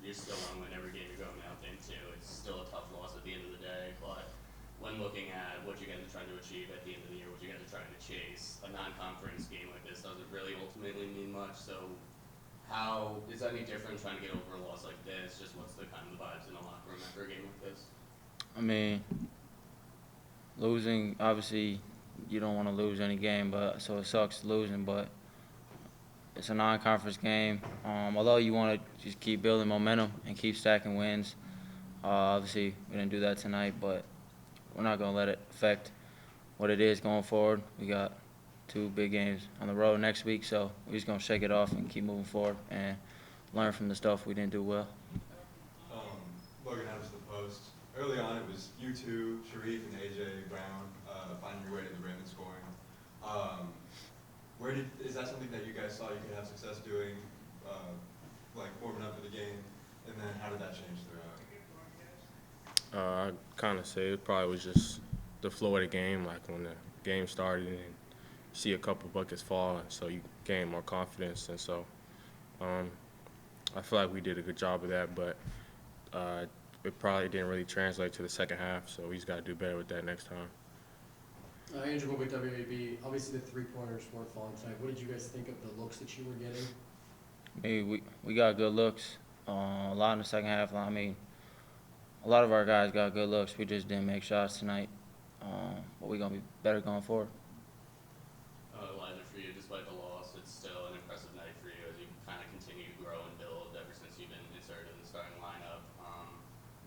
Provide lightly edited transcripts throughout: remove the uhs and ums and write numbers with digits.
you're still want to win every game you're going out into. It's still a tough loss at the end of the day, but when looking at what you guys are trying to achieve at the end of the year, what you guys are trying to chase, a non-conference game like this doesn't really ultimately mean much. So how is that any different trying to get over a loss like this? Just what's the kind of the vibes in the locker room after a game like this? I mean, losing, obviously, you don't want to lose any game, but so it sucks losing, but it's a non-conference game. Although you want to just keep building momentum and keep stacking wins. Obviously, we didn't do that tonight, but we're not going to let it affect what it is going forward. We got 2 big games on the road next week, so we're just going to shake it off and keep moving forward and learn from the stuff we didn't do well. Logan, how was the post? Early on, it was you two, Sharif and AJ Brown, finding your way to the rim and scoring. Um, is that something that you guys saw you could have success doing, like warming up for the game? And then how did that change throughout? I kind of say it probably was just the flow of the game, like when the game started and you see a couple buckets fall, and so you gain more confidence. And so I feel like we did a good job of that, but it probably didn't really translate to the second half, so we just got to do better with that next time. Andrew with WAB. Obviously, the three-pointers weren't falling tonight. What did you guys think of the looks that you were getting? We got good looks. A lot in the second half. I mean, a lot of our guys got good looks. We just didn't make shots tonight. But we're going to be better going forward. Elijah, for you, despite the loss, it's still an impressive night for you as you kind of continue to grow and build ever since you've been inserted in the starting lineup.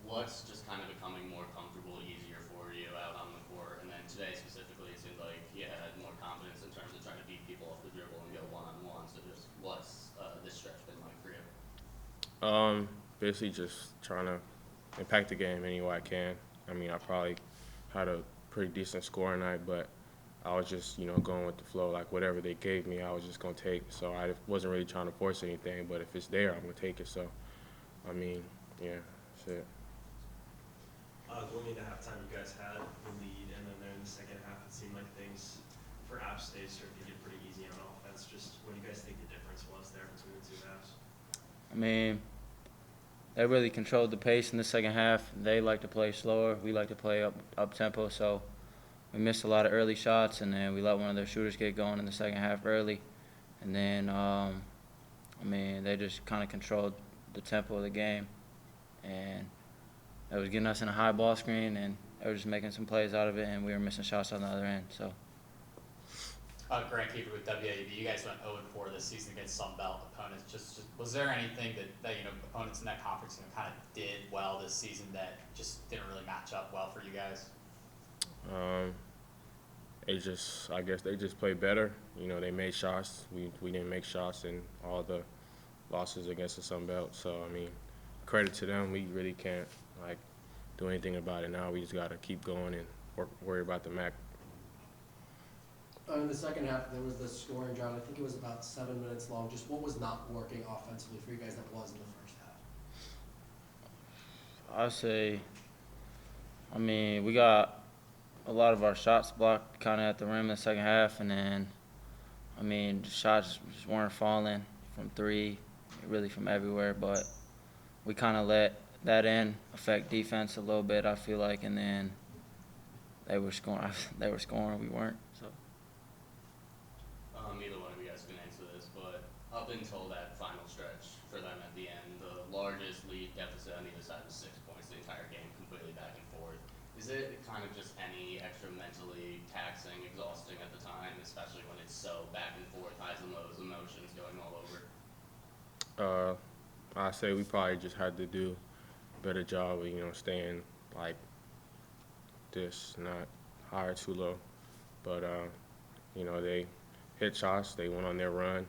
What's just kind of becoming more comfortable, easier for you out on the court? And then today specifically, it seemed like you had more confidence in terms of trying to beat people off the dribble and go one-on-one. So just what's this stretch been like for you? Basically just trying to impact the game any way I can. I mean, I probably had a pretty decent scoring night, but I was just, going with the flow. Like, whatever they gave me, I was just going to take. So I wasn't really trying to force anything, but if it's there, I'm going to take it. So, I mean, yeah, that's it. Going into halftime, you guys had the lead, and then there in the second half, it seemed like things for App State started to get pretty easy on offense. Just what do you guys think the difference was there between the two halves? I mean, they really controlled the pace in the second half. They like to play slower. We like to play up tempo. So we missed a lot of early shots, and then we let one of their shooters get going in the second half early. And then, they just kind of controlled the tempo of the game. And it was getting us in a high ball screen, and they were just making some plays out of it, and we were missing shots on the other end. So. Grant Keeper with WAB. You guys went 0-4 this season against Sun Belt opponents. Just was there anything that opponents in that conference kind of did well this season that just didn't really match up well for you guys? I guess they just played better. They made shots. We didn't make shots in all the losses against the Sun Belt. So, I mean, credit to them. We really can't, do anything about it now. We just got to keep going and worry about the MAC. In the second half, there was the scoring drought. I think it was about 7 minutes long. Just what was not working offensively for you guys that was in the first half? I'd say, we got a lot of our shots blocked kind of at the rim in the second half, and then, the shots just weren't falling from three, really from everywhere, but we kind of let that in affect defense a little bit, I feel like, and then they were scoring, we weren't, so. Either one of you guys can answer this, but up until that final stretch for them at the end, the largest lead deficit on either side was 6 points the entire game, completely back and forth. Is it kind of just any extra mentally taxing, exhausting at the time, especially when it's so back and forth, highs and lows, emotions going all over? I say we probably just had to do a better job of, staying like this, not high or too low. But, they hit shots, they went on their run,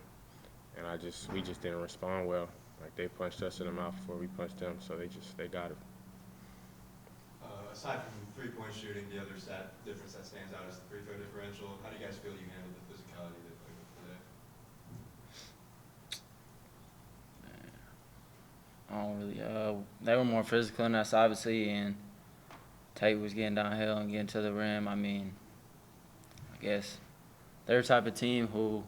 and we just didn't respond well. Like, they punched us in the mouth before we punched them, so they got it. Aside from three-point shooting, the other difference that stands out is the free throw differential. How do you guys feel you handled the physicality they played with today? I don't really. They were more physical than us, obviously, and Tate was getting downhill and getting to the rim. I guess they're the type of team who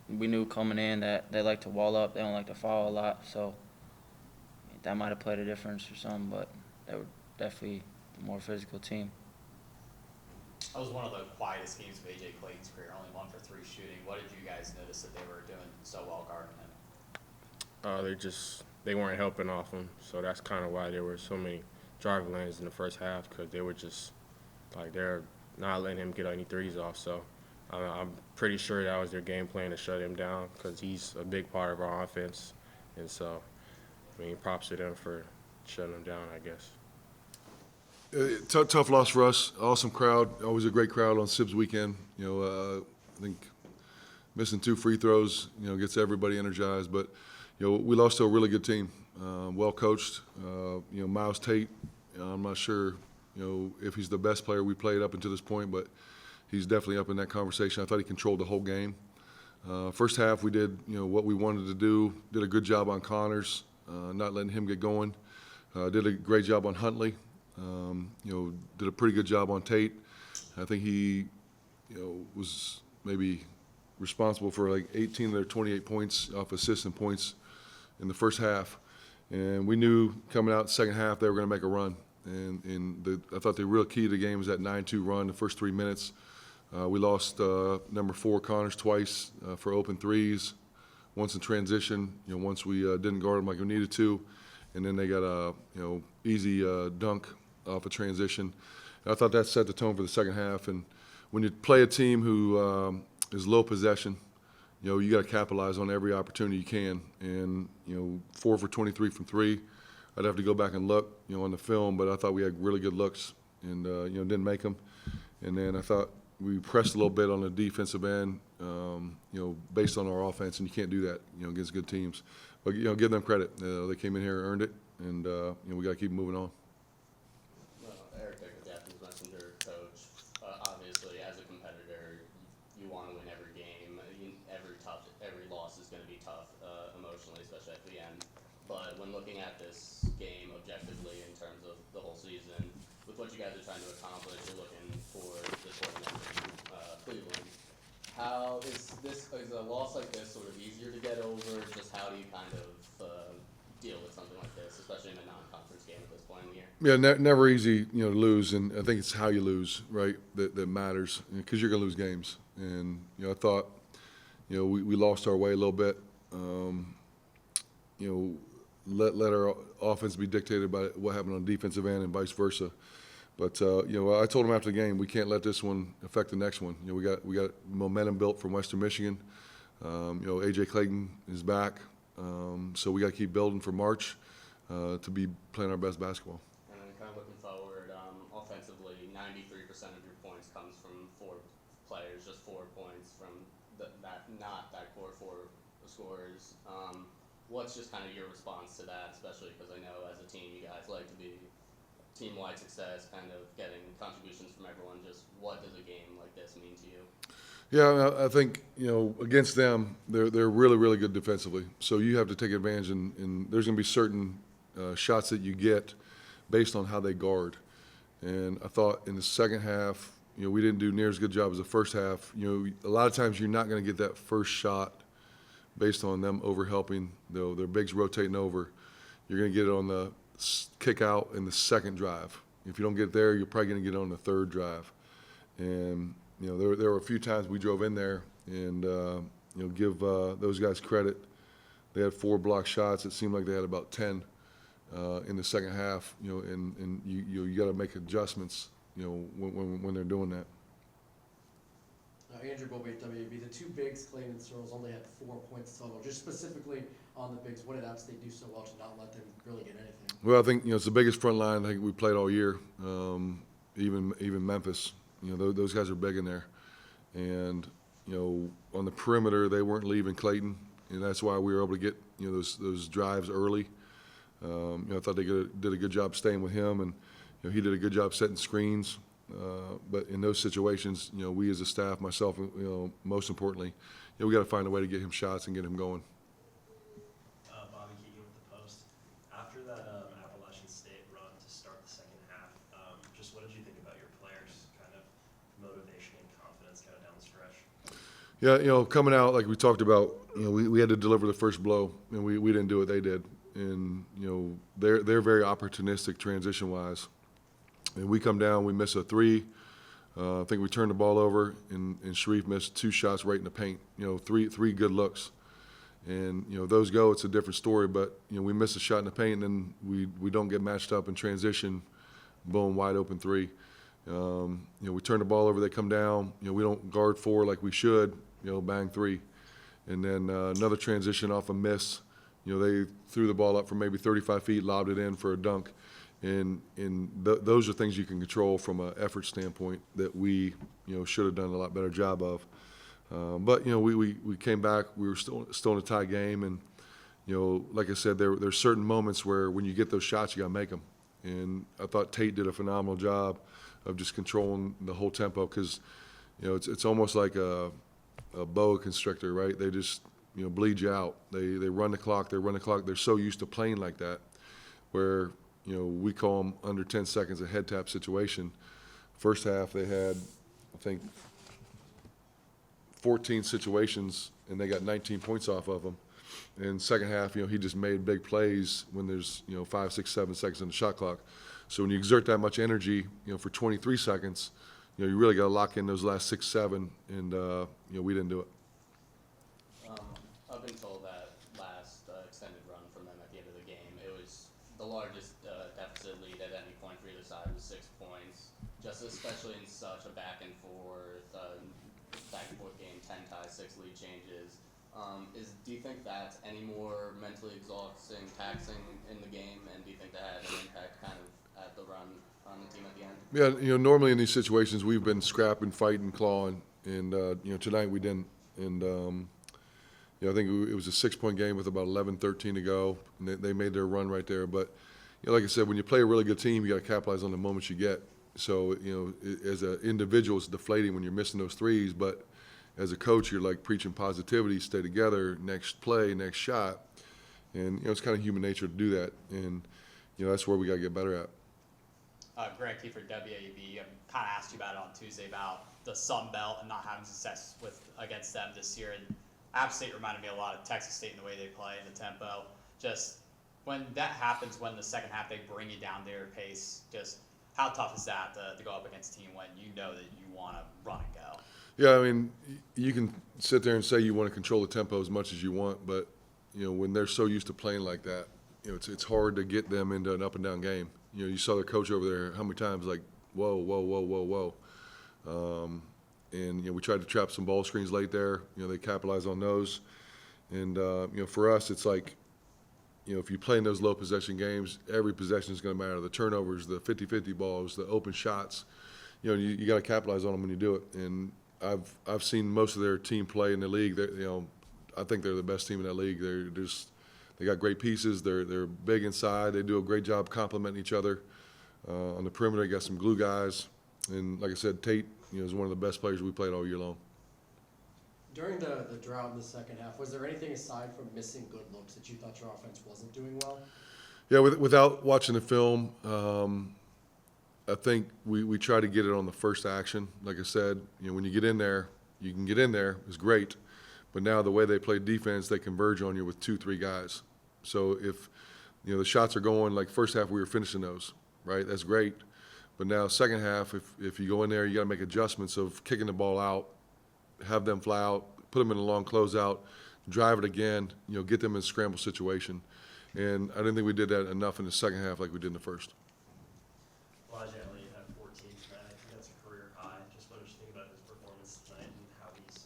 we knew coming in that they like to wall up. They don't like to foul a lot. So that might have played a difference or something, but they were definitely a more physical team. That was one of the quietest games of AJ Clayton's career, only 1 for 3 shooting. What did you guys notice that they were doing so well guarding him? They weren't helping off him, so that's kind of why there were so many driving lanes in the first half, because they were just like they're not letting him get any threes off. So I'm pretty sure that was their game plan to shut him down, because he's a big part of our offense, and so I mean, props to them for shutting him down, I guess. Tough loss for us. Awesome crowd. Always a great crowd on Sibs weekend. I think missing 2 free throws, gets everybody energized. But, we lost to a really good team, well coached. Miles Tate, I'm not sure, if he's the best player we played up until this point, but he's definitely up in that conversation. I thought he controlled the whole game. First half, we did, what we wanted to do. Did a good job on Connors, not letting him get going. Did a great job on Huntley. Did a pretty good job on Tate. I think he, was maybe responsible for like 18 of their 28 points off assists and points in the first half. And we knew coming out the second half they were going to make a run. And I thought the real key to the game was that 9-2 run, the first 3 minutes. We lost number 4 Connors twice for open threes, once in transition, once we didn't guard them like we needed to. And then they got a easy dunk off a transition. And I thought that set the tone for the second half. And when you play a team who is low possession, you got to capitalize on every opportunity you can. And 4 for 23 from 3. I'd have to go back and look, on the film, but I thought we had really good looks and didn't make them. And then I thought we pressed a little bit on the defensive end, based on our offense, and you can't do that, against good teams. But give them credit. They came in here, earned it, and we got to keep moving on. Eric Dick, the Athens Messenger coach. Obviously, as a competitor, you want to win every game. Every loss is going to be tough emotionally, especially at the end. But when looking at this game objectively in terms of the whole season, with what you guys are trying to accomplish, you're looking for the tournament in Cleveland. How is a loss like this sort of easier to get over? Just how do you kind of deal with something like this, especially in a non-conference game at this point in the year? Yeah, never easy, to lose, and I think it's how you lose, right, that matters, because you're going to lose games. And I thought, we lost our way a little bit. Let our offense be dictated by what happened on the defensive end and vice versa. But I told him after the game, we can't let this one affect the next one. We got momentum built from Western Michigan. AJ Clayton is back, so we got to keep building for March to be playing our best basketball. And then kind of looking forward, offensively, 93% of your points comes from 4 players, just 4 points from not that core 4 scorers. What's just kind of your response to that, especially because I know as a team you guys like to be team-wide success, kind of getting contributions from everyone. Just what does a game like this mean to you? Yeah, I think, against them, they're really, really good defensively. So you have to take advantage, and there's going to be certain shots that you get based on how they guard. And I thought in the second half, we didn't do near as good job as the first half. A lot of times you're not going to get that first shot based on them over-helping, their bigs rotating over. You're going to get it on the kick out in the second drive. If you don't get there, you're probably going to get it on the third drive. And, there were a few times we drove in there and, give those guys credit. They had 4 block shots. It seemed like they had about 10 in the second half, and you got to make adjustments, when they're doing that. Andrew Bobby at WAB, the 2 bigs, Clayton and Searles, only had 4 points total. Just specifically on the bigs, what did App State do so well to not let them really get anything? Well, I think it's the biggest front line I think we played all year. Even Memphis, those guys are big in there, and on the perimeter they weren't leaving Clayton, and that's why we were able to get those drives early. I thought they did a good job staying with him, and he did a good job setting screens. But in those situations, we as a staff, myself, most importantly, we got to find a way to get him shots and get him going. Bobby Keegan with the Post. After that Appalachian State run to start the second half, just what did you think about your players' kind of motivation and confidence kind of down the stretch? Yeah, coming out like we talked about, we had to deliver the first blow, and we didn't do it. They did, and they're very opportunistic transition wise. And we come down, we miss a three. I think we turned the ball over, and Sharif missed 2 shots right in the paint. Three good looks. And those go, it's a different story. But we miss a shot in the paint, and then we don't get matched up in transition. Boom, wide open three. We turn the ball over, they come down. We don't guard 4 like we should. Bang 3. And then another transition off a miss. They threw the ball up from maybe 35 feet, lobbed it in for a dunk. And those are things you can control from an effort standpoint that we should have done a lot better job of. But we came back. We were still in a tie game, and like I said, there's certain moments where when you get those shots, you got to make them. And I thought Tate did a phenomenal job of just controlling the whole tempo, because it's almost like a boa constrictor, right? They just bleed you out. They run the clock. They're so used to playing like that, where we call them under 10 seconds a head tap situation. First half they had, I think, 14 situations, and they got 19 points off of them. And second half, he just made big plays when there's 5, 6, 7 seconds on the shot clock. So when you exert that much energy, for 23 seconds, you really got to lock in those last 6, 7, and we didn't do it. I've been told that last extended run from them at the end of the game, it was the largest deficit lead at any point for either side was 6 points. Just especially in such a back and forth game, 10 ties, 6 lead changes. Do you think that's any more mentally exhausting, taxing in the game, and do you think that had an impact kind of at the run on the team at the end? Yeah, normally in these situations we've been scrapping, fighting, clawing, and tonight we didn't. And I think it was a 6-point game with about 11-13 to go, and they made their run right there. But like I said, when you play a really good team, you got to capitalize on the moments you get. So as an individual, it's deflating when you're missing those threes, but as a coach, you're like preaching positivity, stay together, next play, next shot. And, it's kind of human nature to do that. And, that's where we got to get better at. Greg Kiefer, WAB, I kind of asked you about it on Tuesday about the Sun Belt and not having success against them this year. And App State reminded me a lot of Texas State in the way they play and the tempo. Just when that happens, when the second half they bring you down to their pace, just how tough is that to go up against a team when you know that you want to run and go? Yeah, I mean, you can sit there and say you want to control the tempo as much as you want, but when they're so used to playing like that, it's hard to get them into an up and down game. You saw their coach over there how many times, like, whoa, whoa, whoa, whoa, whoa. And we tried to trap some ball screens late there. They capitalized on those. And for us, it's like, if you play in those low possession games, every possession is going to matter. The turnovers, the 50-50 balls, the open shots. You got to capitalize on them when you do it. And I've seen most of their team play in the league. I think they're the best team in that league. They got great pieces. They're big inside. They do a great job complementing each other. On the perimeter, they got some glue guys. And like I said, Tate is one of the best players we played all year long. During the drought in the second half, was there anything aside from missing good looks that you thought your offense wasn't doing well? Yeah, without watching the film, I think we try to get it on the first action. Like I said, when you get in there, you can get in there. It's great. But now the way they play defense, they converge on you with 2-3 guys. So if the shots are going, like first half we were finishing those, right? That's great. But now second half, if you go in there, you got to make adjustments of kicking the ball out, have them fly out, put them in a long closeout, drive it again, get them in a scramble situation. And I didn't think we did that enough in the second half like we did in the first. Elijah Elliott had 14 tonight. I think that's a career high. Just what did you think about his performance tonight and how he's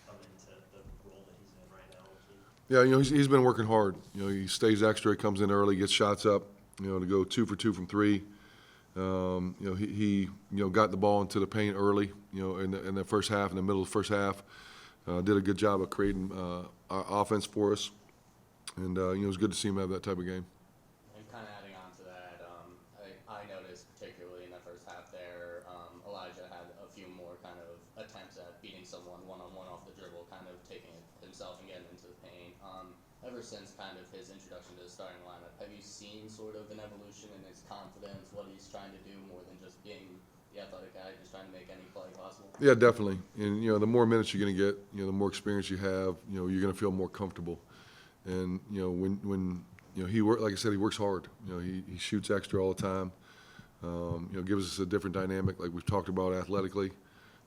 come into the role that he's in right now on the team? Yeah, he's been working hard. He stays extra, he comes in early, gets shots up, to go 2 for 2 from 3. He got the ball into the paint early, in the first half, in the middle of the first half. Did a good job of creating our offense for us. And, it was good to see him have that type of game. And kind of adding on to that, I noticed particularly in that first half there, Elijah had a few more kind of attempts at beating someone one-on-one off the dribble, kind of taking it himself and getting into the paint. Ever since kind of his introduction to the starting lineup, have you seen sort of an evolution in his confidence, what he's trying to do more than just being the athletic guy, just trying to make any play possible? Yeah, definitely. And, the more minutes you're going to get, the more experience you have, you're going to feel more comfortable. And, when you know, like I said, he works hard. You know, he shoots extra all the time. You know, gives us a different dynamic, like we've talked about athletically.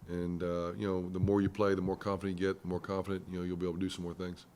And, you know, the more you play, the more confident you get, the more confident, you know, you'll be able to do some more things.